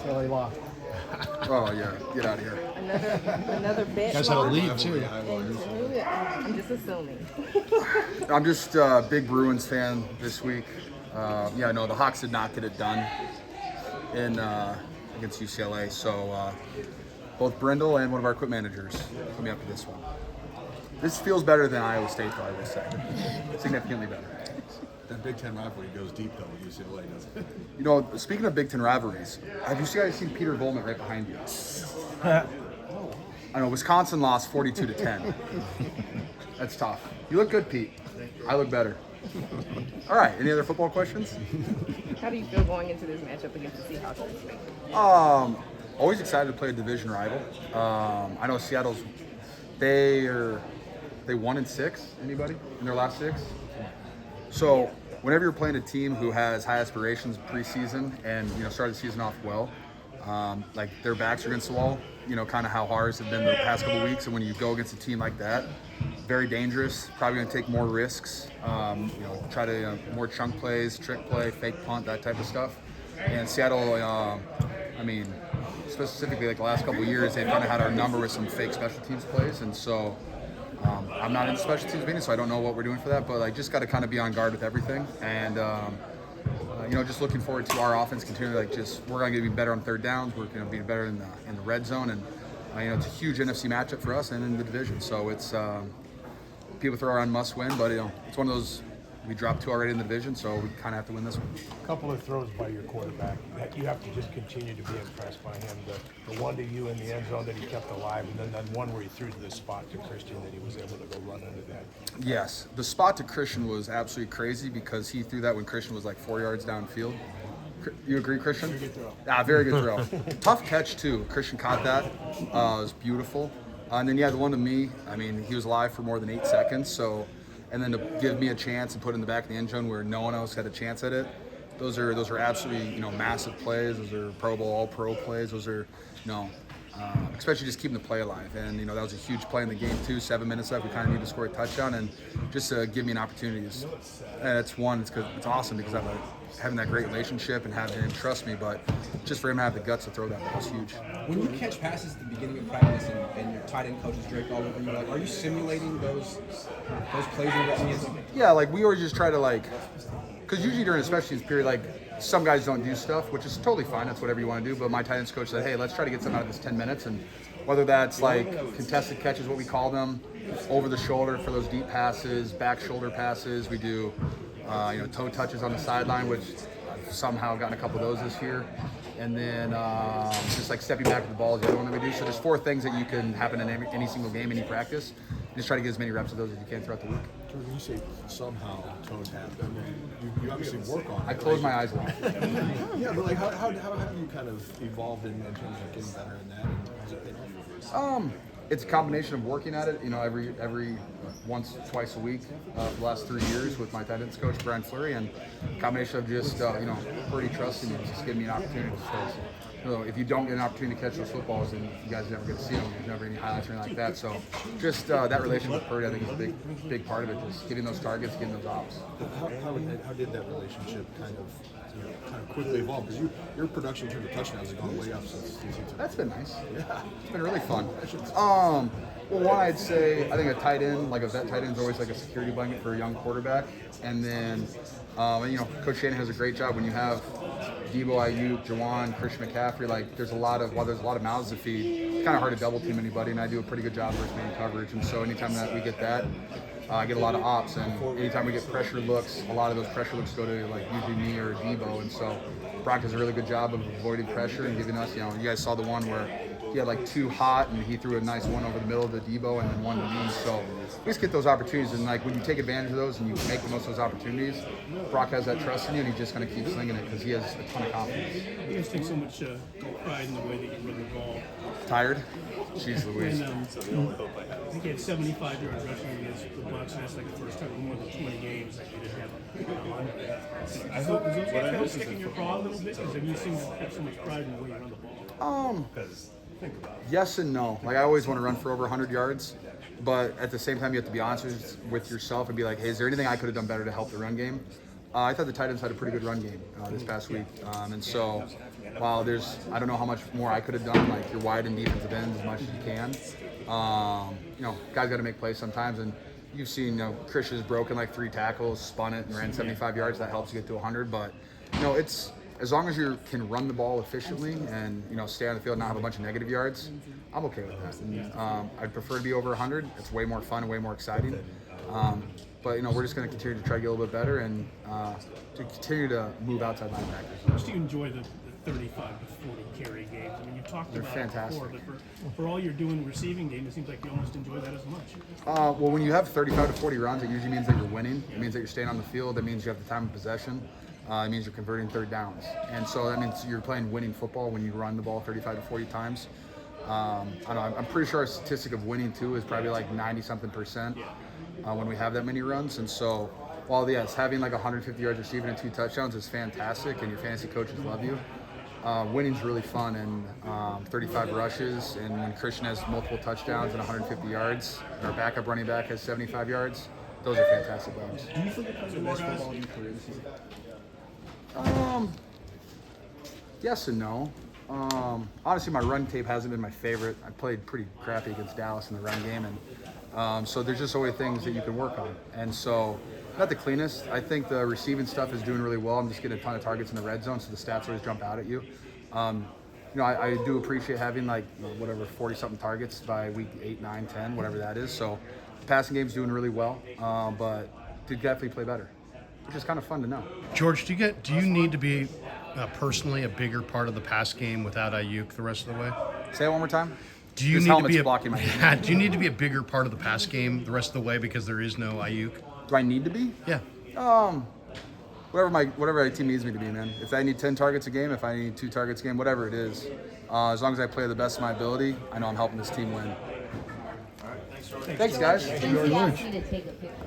UCLA lost. Oh, yeah. Get out of here. Another bet. You guys had a lead, too. I'm just assuming. I'm just a big Bruins fan this week. The Hawks did not get it done against UCLA. So both Brendel and one of our equipment managers put me up to this one. This feels better than Iowa State, though, I will say. Significantly better. That Big Ten rivalry goes deep, though, with UCLA, doesn't it? You know, speaking of Big Ten rivalries, have you guys seen Peter Volman right behind you? I know, Wisconsin lost 42-10. That's tough. You look good, Pete. I look better. All right, any other football questions? How do you feel going into this matchup against the Seahawks this week? Always excited to play a division rival. I know Seattle's, they 1-6, anybody, in their last 6? So whenever you're playing a team who has high aspirations preseason and, started the season off well, like their backs are against the wall, kind of how ours have been the past couple weeks. And when you go against a team like that, very dangerous, probably going to take more risks, try to more chunk plays, trick play, fake punt, that type of stuff. And Seattle, specifically like the last couple of years, they've kind of had our number with some fake special teams plays. And so I'm not in the special teams meeting, so I don't know what we're doing for that, but I just got to kind of be on guard with everything. And, just looking forward to our offense continuing, we're going to be better on third downs. We're going to be better in the red zone. And, it's a huge NFC matchup for us and in the division. So it's, people throw around must win, but, it's one of those, we dropped 2 already in the division, so we kind of have to win this one. A couple of throws by your quarterback. You have to just continue to be impressed by him. The one to you in the end zone that he kept alive, and then that one where he threw to the spot to Christian that he was able to go run under that. Yes, the spot to Christian was absolutely crazy because he threw that when Christian was like 4 yards downfield. You agree, Christian? Very good throw. Very good throw. Tough catch, too. Christian caught that. It was beautiful. And then, the one to me, he was alive for more than 8 seconds, so... And then to give me a chance and put it in the back of the end zone where no one else had a chance at it, those are absolutely massive plays. Those are Pro Bowl, All Pro plays. Those are especially just keeping the play alive. And that was a huge play in the game too. 7 minutes left, we kind of need to score a touchdown and just give me an opportunity. That's one. It's awesome because I'm having that great relationship and having him trust me. But just for him to have the guts to throw that was huge. When you catch passes at the beginning of practice and your tight end coach is draped all over you, are you simulating those plays in the season? Yeah, we always just try to because usually during a special teams period, some guys don't do stuff, which is totally fine. That's whatever you want to do. But my tight ends coach said, hey, let's try to get something out of this 10 minutes. And whether that's contested catches, what we call them, over the shoulder for those deep passes, back shoulder passes. We do, toe touches on the sideline, which I've somehow gotten a couple of those this year. And then just stepping back with the ball is the other one that we do. So there's 4 things that you can happen in any single game, any practice. Just try to get as many reps of those as you can throughout the week. When you say somehow toes happen, you obviously work on it. I close my eyes a lot. Yeah, but how have you kind of evolved in terms of getting better in that? And how's it been? It's a combination of working at it, every once, twice a week, the last 3 years with my tight ends coach, Brian Fleury, and a combination of just, pretty trusting me, just giving me an opportunity to start. If you don't get an opportunity to catch those footballs, then you guys never get to see them. There's never any highlights or anything like that. So just that relationship with Purdy, I think, is a big part of it. Just getting those targets, getting those ops. How did that relationship kind of quickly evolve? Because your production in terms of touchdowns has gone way up since DC2. That's been nice. Yeah, it's been really fun. Well, one, I'd say I think a tight end, a vet tight end, is always a security blanket for a young quarterback. And then, Coach Shanahan has a great job when you have Debo, Ayuk, Jawan, Christian McCaffrey. There's a lot of mouths to feed. It's kind of hard to double team anybody, and I do a pretty good job versus man coverage. And so anytime that we get that, I get a lot of ops. And anytime we get pressure looks, a lot of those pressure looks go to usually me or Debo. And so Brock does a really good job of avoiding pressure and giving us, you guys saw the one where he had 2 hot and he threw a nice one over the middle to Debo and then one to me. So we just get those opportunities, and when you take advantage of those and you make the most of those opportunities, Brock has that trust in you and he's just going to keep slinging it because he has a ton of confidence. You guys take so much pride in the way that you run the ball. Tired? Jeez Louise. And, I think he had 75 yards rushing against the Bucs, and that's the first time in more than 20 games that you didn't have a Is those kind of sticking your craw a little bit? Because you seem to have so much pride in the way you run the ball. Yes and no. I always want to run for over 100 yards, but at the same time, you have to be honest with yourself and be like, hey, is there anything I could have done better to help the run game? I thought the Titans had a pretty good run game this past week, and so while I don't know how much more I could have done. Like you're wide in defensive ends as much as you can. Guys got to make plays sometimes, and you've seen Chris has broken like 3 tackles, spun it, and ran 75 yards. That helps you get to 100. But it's as long as you can run the ball efficiently and stay on the field and not have a bunch of negative yards, I'm okay with that. And, I'd prefer to be over 100. It's way more fun, way more exciting. But we're just going to continue to try to get a little bit better and to continue to move outside linebackers. How much do you enjoy the 35 to 40 carry games? I mean, you've talked about fantastic. it before, but for all you're doing receiving game, it seems like you almost enjoy that as much. Well, when you have 35 to 40 runs, it usually means that you're winning. It means that you're staying on the field. It means you have the time of possession. It means you're converting third downs. And so that means you're playing winning football when you run the ball 35 to 40 times. I don't know, I'm pretty sure our statistic of winning, too, is probably like 90-something% when we have that many runs. And so, while, yes, having like 150 yards receiving and 2 touchdowns is fantastic, and your fantasy coaches love you, winning's really fun, and 35 rushes, and when Christian has multiple touchdowns and 150 yards, and our backup running back has 75 yards, those are fantastic games. Do you think you're playing the best football in your career this season? Yes and no. Honestly, my run tape hasn't been my favorite. I played pretty crappy against Dallas in the run game, and so there's just always things that you can work on. And so, not the cleanest. I think the receiving stuff is doing really well. I'm just getting a ton of targets in the red zone, so the stats always jump out at you. I do appreciate having like 40-something targets by week 8, 9, 10, whatever that is. So, the passing game's doing really well, but could definitely play better, which is kind of fun to know. George, do you need to be personally a bigger part of the pass game without Ayuk the rest of the way? Say it one more time. Do you His need to helmet's be blocking my yeah, do you need to be a bigger part of the pass game the rest of the way because there is no Ayuk? Do I need to be? Yeah. Whatever my team needs me to be, man. If I need 10 targets a game, if I need 2 targets a game, whatever it is, as long as I play the best of my ability, I know I'm helping this team win. Thanks, guys. Since he asked you to take a picture.